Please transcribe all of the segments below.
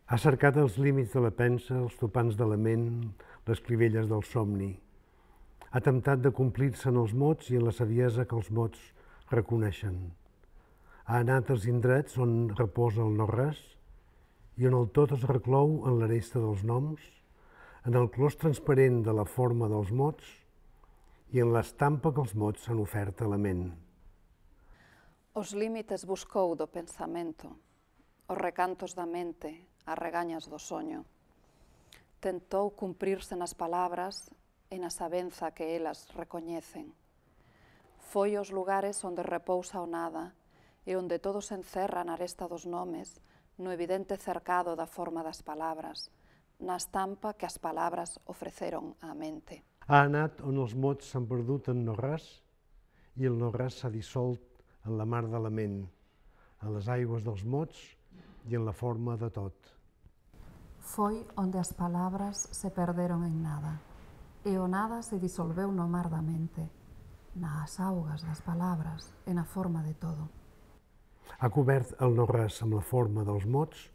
Ha cercat els límits de la pensa, els topants de la ment, les clivelles del somni. Ha temptat de complir-se en els mots i en la saviesa que els mots reconeixen. Ha anat als indrets on reposa el no-res i on el tot es reclou en l'aresta dels noms, en el clos transparent de la forma dels mots i en l'estampa que els mots han ofert a la ment. Os límites buscou do pensamento, os recantos da mente, as regañas do soño. Tentou cumprirse nas palabras e na sabenza que elas recoñecen. Foi os lugares onde repousa o nada e onde todo se encerra na aresta dos nomes, no evidente cercado da forma das palabras, na estampa que as palabras ofreceron á mente. Ha anat on els mots s'han perdut en no-res i el no-res s'ha dissolt en la mar de la ment, en les aigües dels mots i en la forma de tot. Foi onde as palabras se perderon en nada, e o nada se disolveu no mar da mente, nas augas das palabras e na forma de todo. Ha cobert el no-res amb la forma dels mots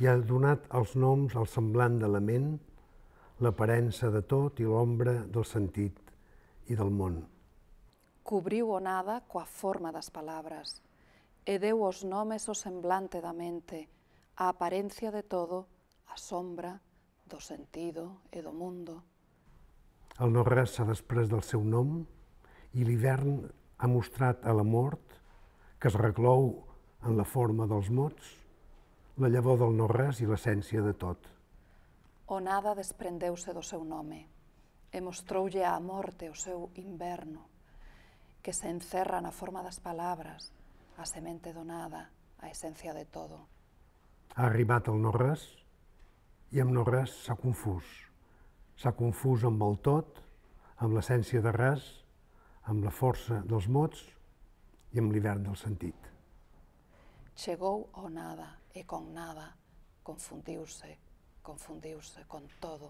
i ha donat als noms el semblant de la ment, l'aparença de tot i l'ombra del sentit i del món. Cubriu o nada coa forma das palabras e deu aos nomes o semblante da mente, a aparencia de todo, a sombra do sentido e do mundo. El no-res s'ha després del seu nom i l'hivern ha mostrat a la mort, que es reclou en la forma dels mots, la llavor del no-res i l'essència de tot. O nada desprendeuse do seu nome e mostroulle á morte o seu inverno, que se encerra na forma das palabras, a semente do nada, a esencia de todo. Ha arribat el no-res i amb no-res s'ha confús. S'ha confús amb el tot, amb l'essència de res, amb la força dels mots i amb l'hivern del sentit. Chegou ao nada e con nada confundiuse con todo,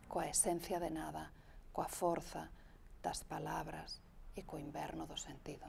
coa esencia de nada, coa forza das palabras e co inverno do sentido.